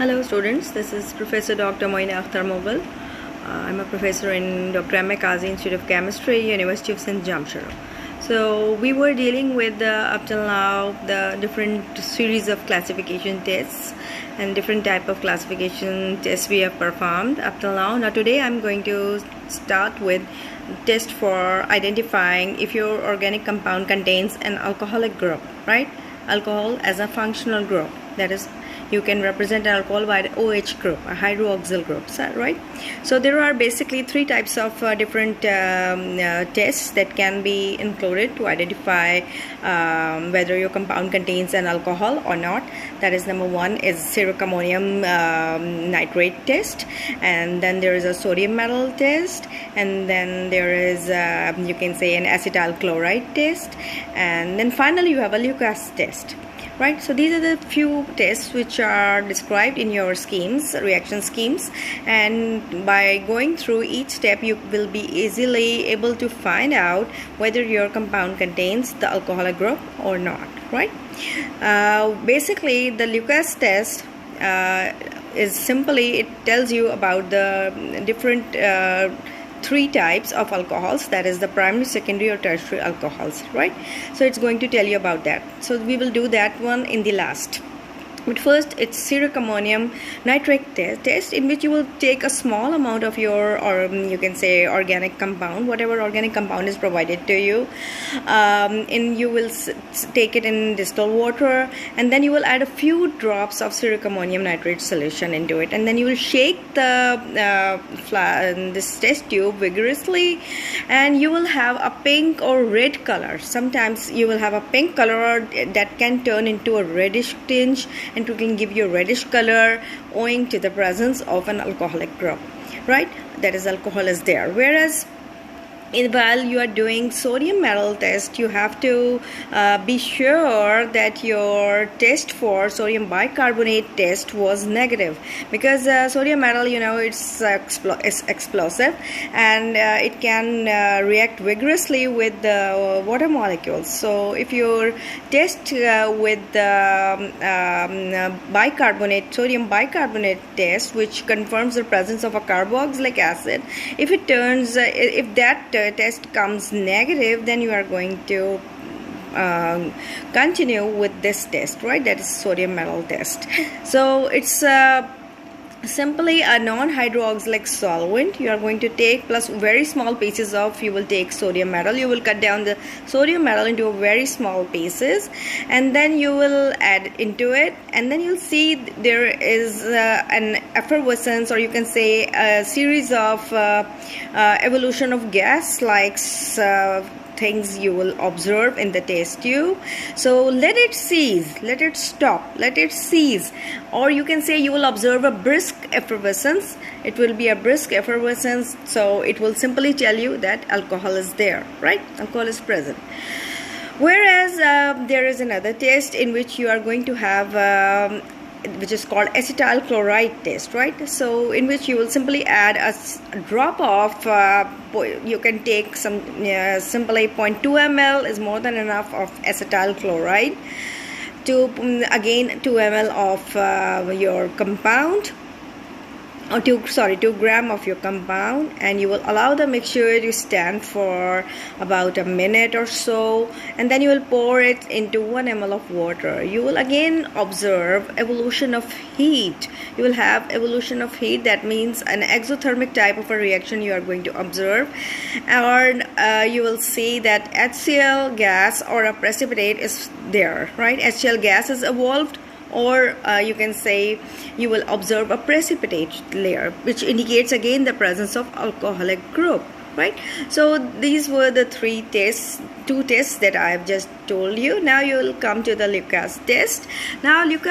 Hello students, this is Professor Dr. Moina Akhtar Mughal. I'm a professor in Dr. M. Kazi Institute of Chemistry, University of St. Jamshedpur. So we were dealing with up till now the different series of classification tests and different type of classification tests we have performed up till now. Now today I'm going to start with test for identifying if your organic compound contains an alcoholic group, right? Alcohol as a functional group, that is, you can represent alcohol by the OH group, a hydroxyl group, right? So there are basically three types of different tests that can be included to identify whether your compound contains an alcohol or not. That is, number one is Ciroc ammonium nitrate test, and then there is a sodium metal test, and then there is you can say an acetyl chloride test, and then finally you have a Lucas test. Right, so these are the few tests which are described in your schemes, reaction schemes, and by going through each step you will be easily able to find out whether your compound contains the alcoholic group or not, right? Basically the Lucas test is simply, it tells you about the different three types of alcohols, that is the primary, secondary or tertiary alcohols, right? So it's going to tell you about that. So we will do that one in the last. But first, it's Ciroc ammonium nitrate test, in which you will take a small amount of your, or you can say, organic compound, whatever organic compound is provided to you, and you will take it in distilled water, and then you will add a few drops of Ciroc ammonium nitrate solution into it, and then you will shake the this test tube vigorously, and you will have a pink or red color. Sometimes you will have a pink color that can turn into a reddish tinge, and it can give you a reddish color owing to the presence of an alcoholic group, right? That is, alcohol is there. Whereas while you are doing sodium metal test, you have to be sure that your test for sodium bicarbonate test was negative, because sodium metal, you know, it's explosive, and it can react vigorously with the water molecules. So if your test with the sodium bicarbonate test, which confirms the presence of a carboxylic acid, if it turns if that test comes negative, then you are going to continue with this test, right? That is sodium metal test. So it's simply a non-hydroxylic solvent you are going to take, plus very small pieces of, you will take sodium metal. You will cut down the sodium metal into very small pieces, and then you will add into it, and then you'll see there is an effervescence, or you can say a series of evolution of gas like things you will observe in the test tube. So let it cease, let it stop, let it cease, or you can say you will observe a brisk effervescence. It will be a brisk effervescence, so it will simply tell you that alcohol is there, right? Alcohol is present. Whereas there is another test in which you are going to have which is called acetyl chloride test, right? So in which you will simply add a drop of you can take some simply 0.2 ml is more than enough of acetyl chloride to again 2 ml of your compound, or 2 gram of your compound, and you will allow the mixture to stand for about a minute or so, and then you will pour it into 1 ml of water. You will again observe evolution of heat. You will have evolution of heat. That means an exothermic type of a reaction you are going to observe, or you will see that HCl gas or a precipitate is there, right? HCl gas is evolved, or you can say you will observe a precipitate layer, which indicates again the presence of alcoholic group, right? So these were the two tests that I have just told you. Now you will come to the Lucas test. Now Lucas